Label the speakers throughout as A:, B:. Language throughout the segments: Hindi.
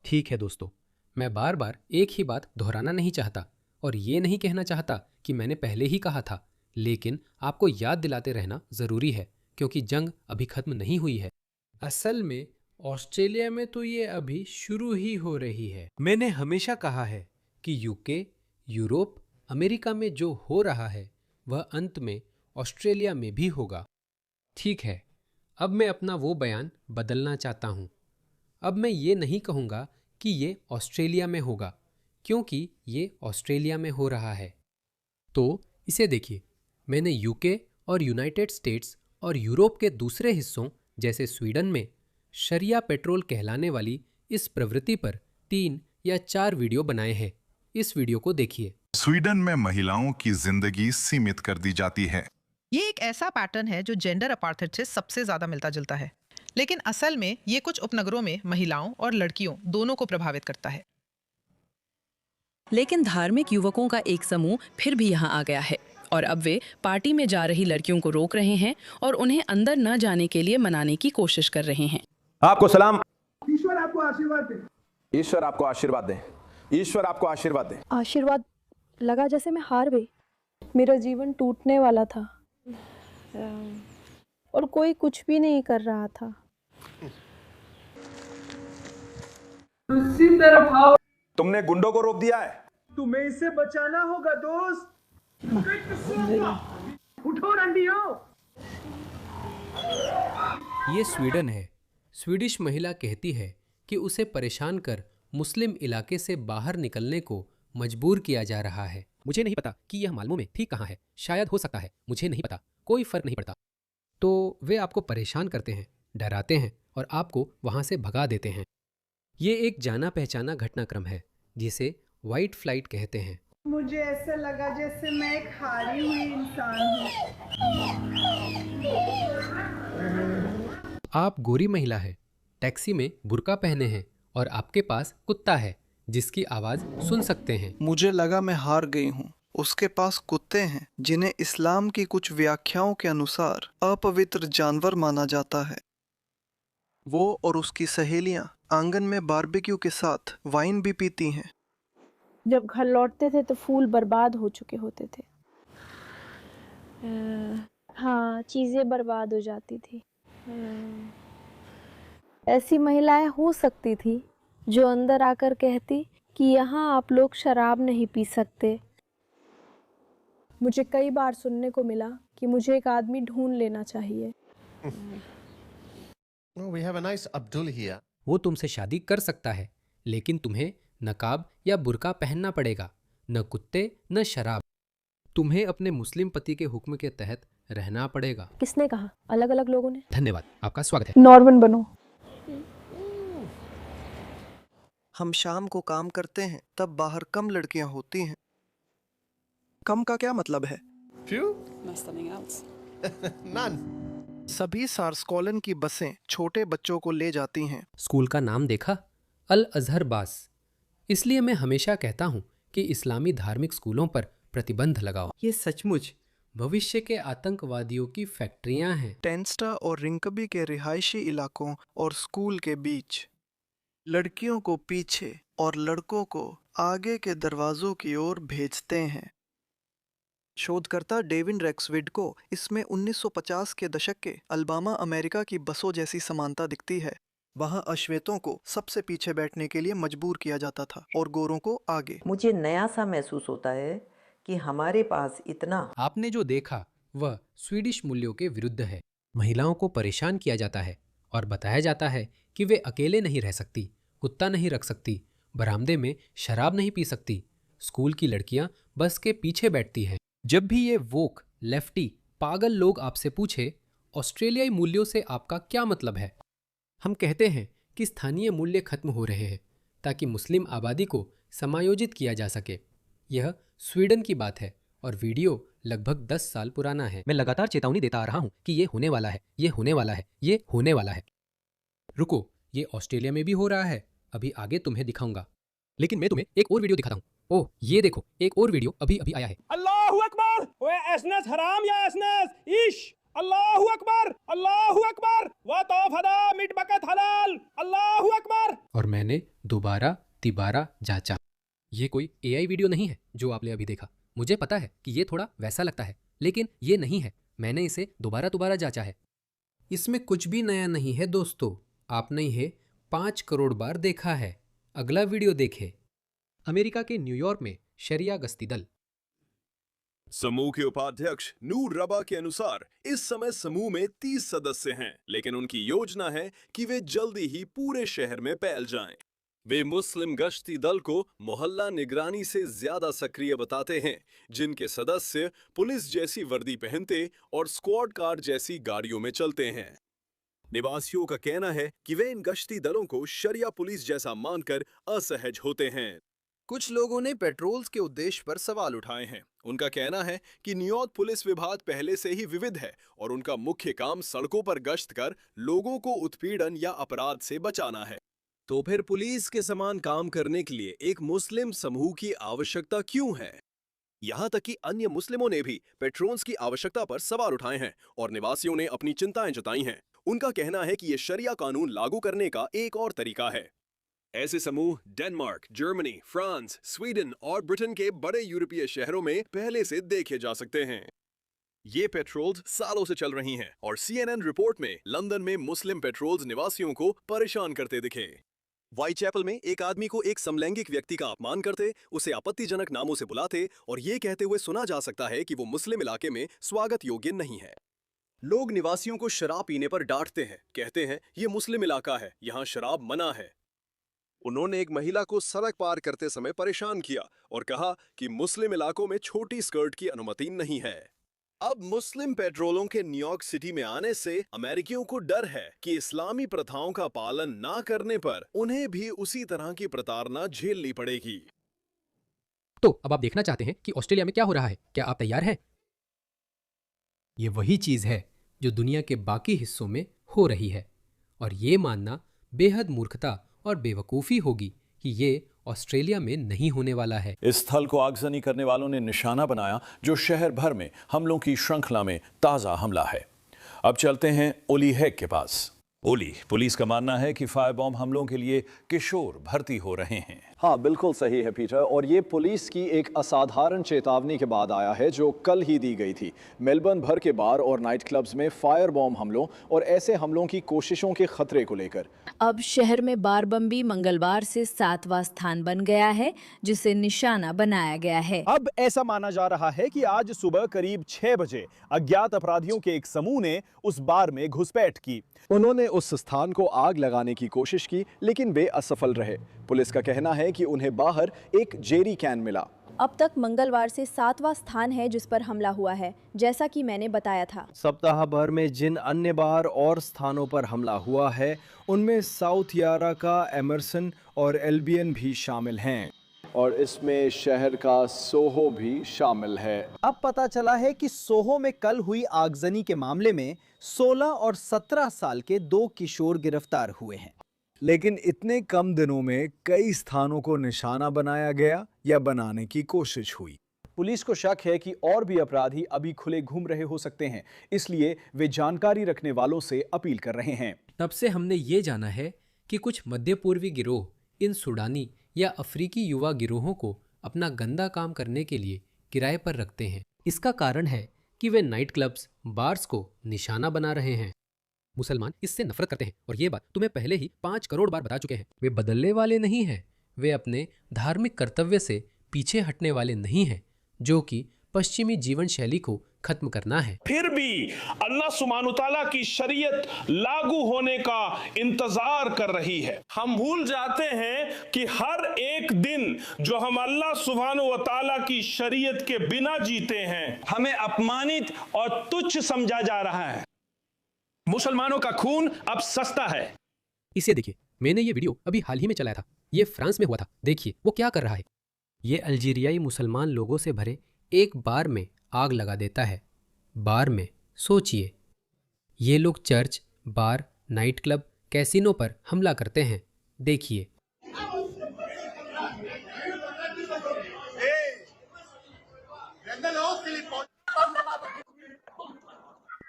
A: ठीक है दोस्तों, मैं बार बार एक ही बात दोहराना नहीं चाहता और ये नहीं कहना चाहता कि मैंने पहले ही कहा था, लेकिन आपको याद दिलाते रहना ज़रूरी है क्योंकि जंग अभी ख़त्म नहीं हुई है।
B: असल में ऑस्ट्रेलिया में तो ये अभी शुरू ही हो रही है।
A: मैंने हमेशा कहा है कि यूके, यूरोप, अमेरिका में जो हो रहा है वह अंत में ऑस्ट्रेलिया में भी होगा। ठीक है, अब मैं अपना वो बयान बदलना चाहता हूँ। अब मैं ये नहीं कहूँगा कि ये ऑस्ट्रेलिया में होगा क्योंकि ये ऑस्ट्रेलिया में हो रहा है। तो इसे देखिए, मैंने यूके और यूनाइटेड स्टेट्स और यूरोप के दूसरे हिस्सों जैसे स्वीडन में शरिया पेट्रोल कहलाने वाली इस प्रवृत्ति पर 3 या 4 वीडियो बनाए हैं। इस वीडियो को देखिए।
C: स्वीडन में महिलाओं की जिंदगी सीमित कर दी जाती है।
D: ये एक ऐसा पैटर्न है जो जेंडर अपार्थाइड से सबसे ज्यादा मिलता जुलता है, लेकिन असल में ये कुछ उपनगरों में महिलाओं और लड़कियों दोनों को प्रभावित करता है।
E: लेकिन धार्मिक युवकों का एक समूह फिर भी यहाँ आ गया है और अब वे पार्टी में जा रही लड़कियों को रोक रहे हैं और उन्हें अंदर न जाने के लिए मनाने की कोशिश कर रहे हैं।
F: आपको सलाम।
G: ईश्वर आपको आशीर्वाद दे।
F: ईश्वर आपको आशीर्वाद दे। ईश्वर आपको आशीर्वाद दे।
H: आशीर्वाद लगा जैसे मैं हार गई। मेरा जीवन टूटने वाला था और कोई कुछ भी नहीं कर रहा था।
G: उसी तरफ आओ।
F: तुमने गुंडों को रोक दिया है।
G: तुम्हें इसे बचाना होगा दोस्त। उठो रंडियो।
A: ये स्वीडन है। स्वीडिश महिला कहती है कि उसे परेशान कर मुस्लिम इलाके से बाहर निकलने को मजबूर किया जा रहा है। मुझे नहीं पता कि यह मालूम में ठीक कहाँ है, शायद हो सकता है, मुझे नहीं पता, कोई फर्क नहीं पड़ता। तो वे आपको परेशान करते हैं, डराते हैं और आपको वहाँ से भगा देते हैं। ये एक जाना पहचाना घटनाक्रम है जिसे वाइट फ्लाइट कहते हैं।
G: मुझे ऐसा लगा जैसे मैं एक हारी हुई इंसान हूँ।
A: आप गोरी महिला है, टैक्सी में बुर्का पहने हैं और आपके पास कुत्ता है जिसकी आवाज़ सुन सकते हैं।
I: मुझे लगा मैं हार गई हूँ। उसके पास कुत्ते हैं जिन्हें इस्लाम की कुछ व्याख्याओं के अनुसार अपवित्र जानवर माना जाता है। वो और उसकी सहेलियां आंगन में बारबेक्यू के साथ वाइन भी पीती हैं।
H: जब घर लौटते थे तो फूल बर्बाद हो चुके होते थे। हाँ, चीजें बर्बाद हो जाती थी। ऐसी महिलाएं हो सकती थी जो अंदर आकर कहती कि यहाँ आप लोग शराब नहीं पी सकते। मुझे कई बार सुनने को मिला कि मुझे एक आदमी ढूंढ लेना चाहिए।
J: We have a nice Abdul here.
A: वो तुमसे शादी कर सकता है, लेकिन तुम्हें नकाब या बुर्का पहनना पड़ेगा, न कुत्ते न शराब। तुम्हें अपने मुस्लिम पति के हुक्म के तहत रहना पड़ेगा।
H: किसने कहा? अलग अलग लोगों ने।
A: धन्यवाद, आपका स्वागत है।
H: नॉर्मन बनो।
I: हम शाम को काम करते हैं तब बाहर कम लड़कियां होती हैं। कम का क्या मतलब है?
J: Few? None.
I: सभी सार्स्कोलन की बसें छोटे बच्चों को ले जाती हैं।
A: स्कूल का नाम देखा? अल अजहर बास। इसलिए मैं हमेशा कहता हूँ कि इस्लामी धार्मिक स्कूलों पर प्रतिबंध लगाओ। ये सचमुच भविष्य के आतंकवादियों की फैक्ट्रियां हैं।
I: टेंस्टा और रिंकबी के रिहायशी इलाकों और स्कूल के बीच लड़कियों को पीछे और लड़कों को आगे के दरवाजों की ओर भेजते हैं। शोधकर्ता डेविन रेक्सविड को इसमें 1950 के दशक के अल्बामा अमेरिका की बसों जैसी समानता दिखती है। वहाँ अश्वेतों को सबसे पीछे बैठने के लिए मजबूर किया जाता था और गोरों को आगे।
K: मुझे नया सा महसूस होता है कि हमारे पास इतना।
A: आपने जो देखा वह स्वीडिश मूल्यों के विरुद्ध है। महिलाओं को परेशान किया जाता है और बताया जाता है कि वे अकेले नहीं रह सकती, कुत्ता नहीं रख सकती, बरामदे में शराब नहीं पी सकती, स्कूल की लड़कियां बस के पीछे बैठती हैं। जब भी ये वोक, लेफ्टी, पागल लोग आपसे पूछे ऑस्ट्रेलियाई मूल्यों से आपका क्या मतलब है, हम कहते हैं कि स्थानीय मूल्य खत्म हो रहे हैं ताकि मुस्लिम आबादी को समायोजित किया जा सके। यह स्वीडन की बात है और वीडियो लगभग 10 साल पुराना है। मैं लगातार चेतावनी देता आ रहा हूं कि ये होने वाला है, ये होने वाला है, ये होने वाला है। रुको, ये ऑस्ट्रेलिया में भी हो रहा है, अभी आगे तुम्हें दिखाऊंगा। लेकिन मैं तुम्हें एक और वीडियो दिखाता हूँ। ओह, ये देखो, एक और वीडियो अभी अभी आया है।
L: अल्लाहु अकबर! ओए एसनस हराम या एसनस! ईश!
F: अल्लाहु अकबर, अल्लाहु अकबर, व तौफदा मिट बकत हलाल, अल्लाहु अकबर।
A: और मैंने दोबारा तिबारा जांचा। ये कोई एआई वीडियो नहीं है जो आपने अभी देखा। मुझे पता है कि ये थोड़ा वैसा लगता है, लेकिन ये नहीं है। मैंने इसे दोबारा दोबारा जांचा है। इसमें कुछ भी नया नहीं है दोस्तों। आपने ये 5 करोड़ बार देखा है। अगला वीडियो देखें। अमेरिका के न्यूयॉर्क में शरिया गश्ती दल।
L: समूह के उपाध्यक्ष नूर रबा के अनुसार इस समय समूह में 30 सदस्य हैं, लेकिन उनकी योजना है कि वे जल्दी ही पूरे शहर में फैल जाएं। वे मुस्लिम गश्ती दल को मोहल्ला निगरानी से ज्यादा सक्रिय बताते हैं, जिनके सदस्य पुलिस जैसी वर्दी पहनते और स्क्वाड कार जैसी गाड़ियों में चलते हैं। निवासियों का कहना है कि वे इन गश्ती दलों को शरिया पुलिस जैसा मानकर असहज होते हैं। कुछ लोगों ने पेट्रोल्स के उद्देश्य पर सवाल उठाए हैं। उनका कहना है कि न्यूयॉर्क पुलिस विभाग पहले से ही विविध है और उनका मुख्य काम सड़कों पर गश्त कर लोगों को उत्पीड़न या अपराध से बचाना है। तो फिर पुलिस के समान काम करने के लिए एक मुस्लिम समूह की आवश्यकता क्यों है? यहाँ तक कि अन्य मुस्लिमों ने भी पेट्रोल्स की आवश्यकता पर सवाल उठाए हैं और निवासियों ने अपनी चिंताएं जताई हैं। उनका कहना है कि ये शरिया कानून लागू करने का एक और तरीका है। ऐसे समूह डेनमार्क, जर्मनी, फ्रांस, स्वीडन और ब्रिटेन के बड़े यूरोपीय शहरों में पहले से देखे जा सकते हैं। ये पेट्रोल्स सालों से चल रही हैं और CNN रिपोर्ट में लंदन में मुस्लिम पेट्रोल्स निवासियों को परेशान करते दिखे। व्हाइटचैपल में एक आदमी को एक समलैंगिक व्यक्ति का अपमान करते, उसे आपत्तिजनक नामों से बुलाते और ये कहते हुए सुना जा सकता है कि वो मुस्लिम इलाके में स्वागत योग्य नहीं है। लोग निवासियों को शराब पीने पर डांटते हैं, कहते हैं ये मुस्लिम इलाका है, यहाँ शराब मना है। उन्होंने एक महिला को सड़क पार करते समय परेशान किया और कहा कि मुस्लिम इलाकों में छोटी स्कर्ट की अनुमति नहीं है। अब मुस्लिम पेट्रोलों के न्यूयॉर्क सिटी में आने से अमेरिकियों को डर है कि इस्लामी प्रथाओं का पालन ना करने पर उन्हें भी उसी तरह की प्रताड़ना झेलनी पड़ेगी।
A: तो अब आप देखना चाहते हैं कि ऑस्ट्रेलिया में क्या हो रहा है। क्या आप तैयार हैं? ये वही चीज है जो दुनिया के बाकी हिस्सों में हो रही है, और ये मानना बेहद मूर्खता और बेवकूफ़ी होगी कि ये ऑस्ट्रेलिया में नहीं होने वाला है।
M: इस स्थल को आगजनी करने वालों ने निशाना बनाया, जो शहर भर में हमलों की श्रृंखला में ताज़ा हमला है। अब चलते हैं ओली हेग के पास। ओली, पुलिस का मानना है कि फायर बॉम्ब हमलों के लिए किशोर भर्ती हो रहे हैं।
N: हाँ, बिल्कुल सही है पीटर, और ये पुलिस की एक असाधारण चेतावनी के बाद आया है जो कल ही दी गई थी। मेलबर्न भर के बार और नाइट क्लब्स में फायर बॉम्ब हमलों और ऐसे हमलों की कोशिशों के खतरे को लेकर
O: अब शहर में बारबम्बी मंगलवार से 7वां स्थान बन गया है, जिसे निशाना बनाया गया है।
F: अब ऐसा माना जा रहा है कि आज सुबह करीब 6 बजे अज्ञात अपराधियों के एक समूह ने उस बार में घुसपैठ की।
N: उन्होंने उस स्थान को आग लगाने की कोशिश की, लेकिन वे असफल रहे। पुलिस का कहना है कि उन्हें बाहर एक जेरी कैन मिला।
H: अब तक मंगलवार से 7वां स्थान है जिस पर हमला हुआ है, जैसा कि मैंने बताया था।
P: सप्ताह भर में जिन अन्य बार और स्थानों पर हमला हुआ है, उनमें साउथ यारा का एमरसन और एल्बियन भी शामिल हैं,
N: और इसमें शहर का सोहो भी शामिल है।
P: अब पता चला है कि सोहो में कल हुई आगजनी के मामले में 16 और 17 साल के 2 किशोर गिरफ्तार हुए हैं।
Q: लेकिन इतने कम दिनों में कई स्थानों को निशाना बनाया गया या बनाने की कोशिश हुई।
N: पुलिस को शक है कि और भी अपराधी अभी खुले घूम रहे हो सकते हैं, इसलिए वे जानकारी रखने वालों से अपील कर रहे हैं।
A: तब से हमने ये जाना है कि कुछ मध्य पूर्वी गिरोह इन सूडानी या अफ्रीकी युवा गिरोहों को अपना गंदा काम करने के लिए किराए पर रखते हैं। इसका कारण है कि वे नाइट क्लब्स, बार्स को निशाना बना रहे हैं। मुसलमान इससे नफरत करते हैं और ये बात तुम्हें पहले ही 5 करोड़ बार बता चुके हैं। वे बदलने वाले नहीं हैं। वे अपने धार्मिक कर्तव्य से पीछे हटने वाले नहीं हैं, जो कि पश्चिमी जीवन शैली को खत्म करना है।
R: फिर भी अल्लाह सुब्हानहू तआला की शरीयत लागू होने का इंतजार कर रही है। हम भूल जाते हैं कि हर एक दिन जो हम अल्लाह सुब्हानहू तआला की शरीयत के बिना जीते हैं, हमें अपमानित और तुच्छ समझा जा रहा है। मुसलमानों का खून अब सस्ता है।
A: इसे देखिए, मैंने ये वीडियो अभी हाल ही में चलाया था। ये फ्रांस में हुआ था। देखिए वो क्या कर रहा है। ये अल्जीरियाई मुसलमान लोगों से भरे एक बार में आग लगा देता है। बार में सोचिए, ये लोग चर्च, बार, नाइट क्लब, कैसीनो पर हमला करते हैं। देखिए,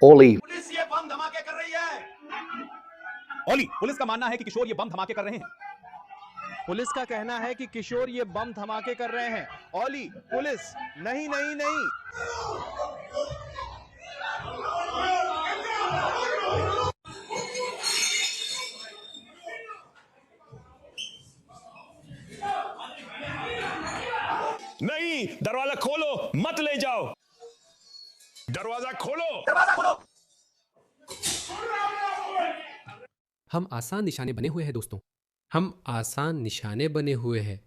J: ओली,
F: पुलिस ये बम धमाके कर रही है। ओली, पुलिस का मानना है कि किशोर ये बम धमाके कर रहे हैं।
N: पुलिस का कहना है कि किशोर ये बम धमाके कर रहे हैं। ओली, पुलिस, नहीं नहीं नहीं।
R: नहीं, दरवाजा खोलो, मत ले जाओ। दरवाजा खोलो।
A: हम आसान निशाने बने हुए हैं दोस्तों, हम आसान निशाने बने हुए हैं।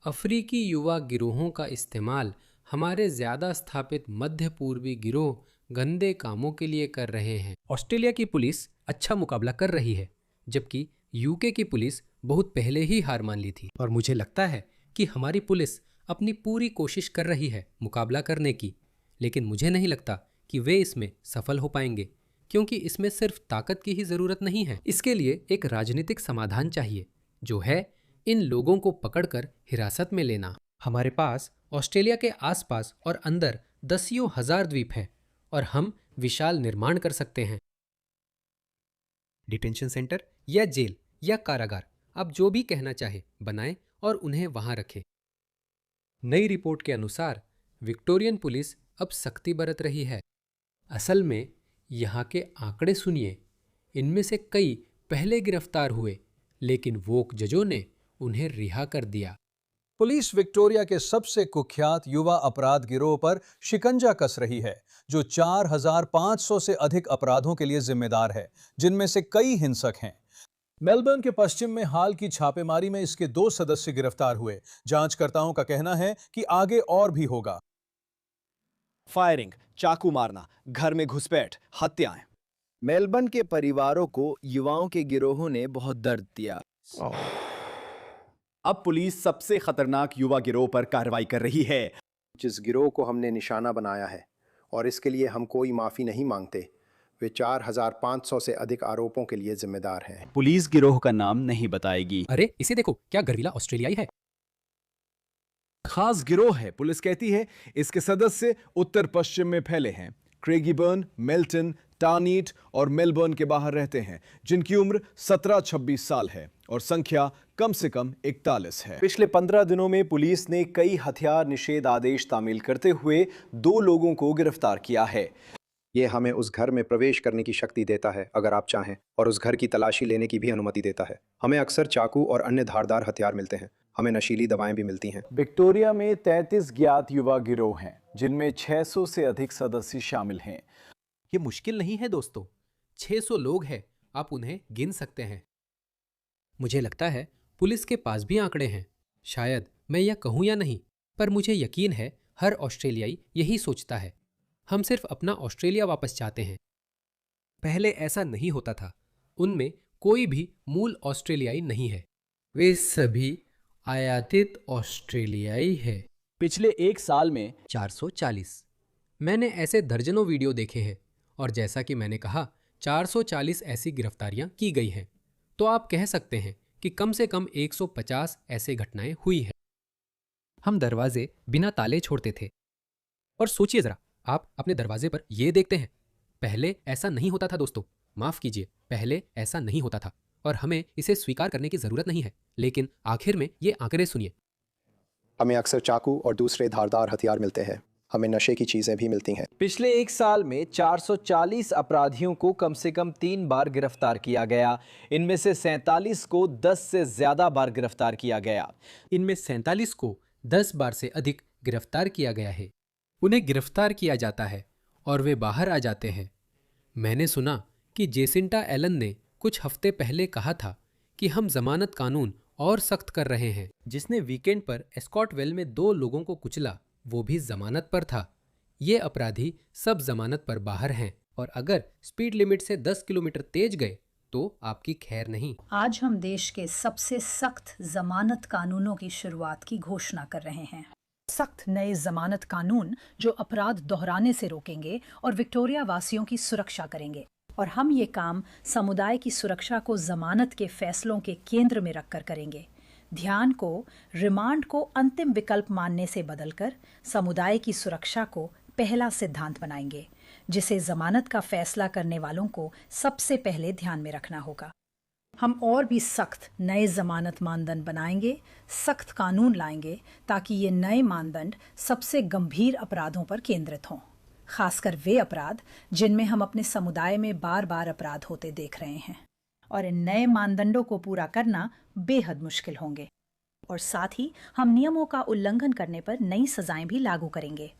A: अफ्रीकी युवा गिरोहों का इस्तेमाल हमारे ज़्यादा स्थापित मध्य पूर्वी गिरोह गंदे कामों के लिए कर रहे हैं। ऑस्ट्रेलिया की पुलिस अच्छा मुकाबला कर रही है, जबकि यूके की पुलिस बहुत पहले ही हार मान ली थी। और मुझे लगता है कि हमारी पुलिस अपनी पूरी कोशिश कर रही है मुकाबला करने की, लेकिन मुझे नहीं लगता कि वे इसमें सफल हो पाएंगे, क्योंकि इसमें सिर्फ ताकत की ही ज़रूरत नहीं है। इसके लिए एक राजनीतिक समाधान चाहिए, जो है इन लोगों को पकड़कर हिरासत में लेना। हमारे पास ऑस्ट्रेलिया के आसपास और अंदर दसियों हजार द्वीप हैं और हम विशाल निर्माण कर सकते हैं। डिटेंशन सेंटर या जेल या कारागार, आप जो भी कहना चाहे बनाएं और उन्हें वहां रखें। नई रिपोर्ट के अनुसार विक्टोरियन पुलिस अब सख्ती बरत रही है। असल में यहाँ के आंकड़े सुनिए, इनमें से कई पहले गिरफ्तार हुए, लेकिन वोक जजों ने उन्हें रिहा कर दिया।
Q: पुलिस विक्टोरिया के सबसे कुख्यात युवा अपराध गिरोह पर शिकंजा कस रही है, जो 4500 से अधिक अपराधों के लिए जिम्मेदार है, जिनमें से कई हिंसक हैं। मेलबर्न के पश्चिम में हाल की छापेमारी में इसके 2 सदस्य गिरफ्तार हुए। जांचकर्ताओं का कहना है कि आगे और भी होगा।
F: फायरिंग, चाकू मारना, घर में घुसपैठ, हत्याएं।
P: मेलबर्न के परिवारों को युवाओं के गिरोहों ने बहुत दर्द दिया।
F: अब पुलिस सबसे खतरनाक युवा गिरोह पर कार्रवाई कर रही है।
J: जिस गिरोह को हमने निशाना बनाया है और इसके लिए हम कोई माफ़ी नहीं मांगते, वे 4500 से अधिक आरोपों के लिए जिम्मेदार हैं।
F: पुलिस गिरोह का नाम नहीं बताएगी।
A: अरे इसे देखो, क्या गर्वीला ऑस्ट्रेलियाई है।
Q: खास गिरोह है, पुलिस कहती है। इसके सदस्य उत्तर पश्चिम में फैले हैं। क्रेगीबर्न, मेल्टन, टानीट और मेलबर्न के बाहर रहते हैं, जिनकी उम्र 17-26 साल है और संख्या कम से कम 41 है।
F: पिछले 15 दिनों में पुलिस ने कई हथियार निषेध आदेश तामील करते हुए 2 लोगों को गिरफ्तार किया है।
J: ये हमें उस घर में प्रवेश करने की शक्ति देता है अगर आप चाहें, और उस घर की तलाशी लेने की भी अनुमति देता है। हमें अक्सर चाकू और अन्य धारदार हथियार मिलते हैं। हमें नशीली दवाएं भी मिलती हैं।
P: विक्टोरिया में 33 ज्ञात युवा गिरोह हैं, जिनमें 600 से अधिक सदस्य शामिल हैं।
A: ये मुश्किल नहीं है दोस्तों, 600 लोग हैं, आप उन्हें गिन सकते हैं। मुझे लगता है पुलिस के पास भी आंकड़े हैं। शायद मैं यह कहूँ या नहीं, पर मुझे यकीन है हर ऑस्ट्रेलियाई यही सोचता है। हम सिर्फ अपना ऑस्ट्रेलिया वापस चाहते हैं। पहले ऐसा नहीं होता था। उनमें कोई भी मूल ऑस्ट्रेलियाई नहीं है, वे सभी आयातित ऑस्ट्रेलियाई है।
F: पिछले 1 साल में
A: 440। मैंने ऐसे दर्जनों वीडियो देखे हैं, और जैसा कि मैंने कहा 440 ऐसी गिरफ्तारियां की गई हैं। तो आप कह सकते हैं कि कम से कम 150 ऐसे घटनाएं हुई हैं। हम दरवाजे बिना ताले छोड़ते थे। और सोचिए जरा, आप अपने दरवाजे पर ये देखते हैं। पहले ऐसा नहीं होता था दोस्तों, माफ कीजिए, पहले ऐसा नहीं होता था, और हमें इसे स्वीकार करने की जरूरत नहीं है। लेकिन आखिर में ये आंकड़े सुनिए।
J: हमें अक्सर चाकू और दूसरे धारदार हथियार मिलते हैं। हमें नशे की चीजें भी मिलती हैं।
P: पिछले 1 साल में 440 अपराधियों को कम से कम 3 बार गिरफ्तार किया गया। इनमें से 47 को 10 से ज्यादा बार गिरफ्तार किया गया।
A: इनमें 47 को 10 बार से अधिक गिरफ्तार किया गया है। उन्हें गिरफ्तार किया जाता है और वे बाहर आ जाते हैं। मैंने सुना कि जेसिंटा एलन ने कुछ हफ्ते पहले कहा था कि हम जमानत कानून और सख्त कर रहे हैं। जिसने वीकेंड पर एस्कॉटवेल में 2 लोगों को कुचला, वो भी जमानत पर था। ये अपराधी सब जमानत पर बाहर हैं, और अगर स्पीड लिमिट से 10 किलोमीटर तेज गए तो आपकी खैर नहीं।
S: आज हम देश के सबसे सख्त जमानत कानूनों की शुरुआत की घोषणा कर रहे हैं। सख्त नए जमानत कानून जो अपराध दोहराने से रोकेंगे और विक्टोरिया वासियों की सुरक्षा करेंगे। और हम ये काम समुदाय की सुरक्षा को जमानत के फैसलों के केंद्र में रखकर करेंगे। ध्यान को रिमांड को अंतिम विकल्प मानने से बदलकर समुदाय की सुरक्षा को पहला सिद्धांत बनाएंगे। जिसे जमानत का फैसला करने वालों को सबसे पहले ध्यान में रखना होगा। हम और भी सख्त नए जमानत मानदंड बनाएंगे, सख्त कानून लाएंगे ताकि ये नए मानदंड सबसे गंभीर अपराधों पर केंद्रित हों, खासकर वे अपराध जिनमें हम अपने समुदाय में बार बार अपराध होते देख रहे हैं। और इन नए मानदंडों को पूरा करना बेहद मुश्किल होंगे। और साथ ही हम नियमों का उल्लंघन करने पर नई सजाएं भी लागू करेंगे।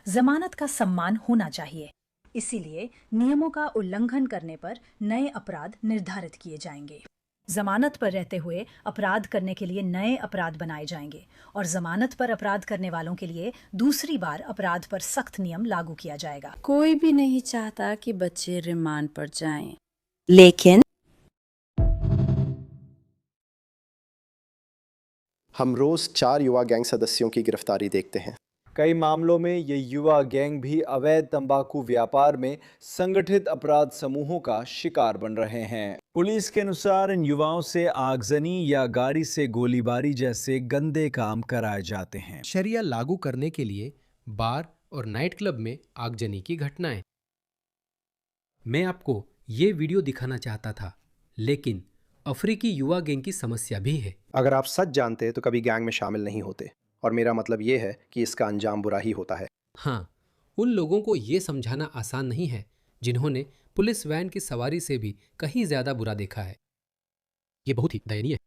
S: जमानत का सम्मान होना चाहिए, इसीलिए नियमों का उल्लंघन करने पर नए अपराध निर्धारित किए जाएंगे। जमानत पर रहते हुए अपराध करने के लिए नए अपराध बनाए जाएंगे और जमानत पर अपराध करने वालों के लिए दूसरी बार अपराध पर सख्त नियम लागू किया जाएगा।
O: कोई भी नहीं चाहता कि बच्चे रिमांड पर जाएं, लेकिन
T: हम रोज 4 युवा गैंग सदस्यों की गिरफ्तारी देखते हैं।
P: कई मामलों में ये युवा गैंग भी अवैध तंबाकू व्यापार में संगठित अपराध समूहों का शिकार बन रहे हैं। पुलिस के अनुसार इन युवाओं से आगजनी या गाड़ी से गोलीबारी जैसे गंदे काम कराए जाते हैं।
A: शरिया लागू करने के लिए बार और नाइट क्लब में आगजनी की घटनाएं। मैं आपको ये वीडियो दिखाना चाहता था, लेकिन अफ्रीकी युवा गैंग की समस्या भी है।
J: अगर आप सच जानते तो कभी गैंग में शामिल नहीं होते, और मेरा मतलब ये है कि इसका अंजाम बुरा ही होता है।
A: हाँ, उन लोगों को ये समझाना आसान नहीं है जिन्होंने पुलिस वैन की सवारी से भी कहीं ज्यादा बुरा देखा है। ये बहुत ही दयनीय है।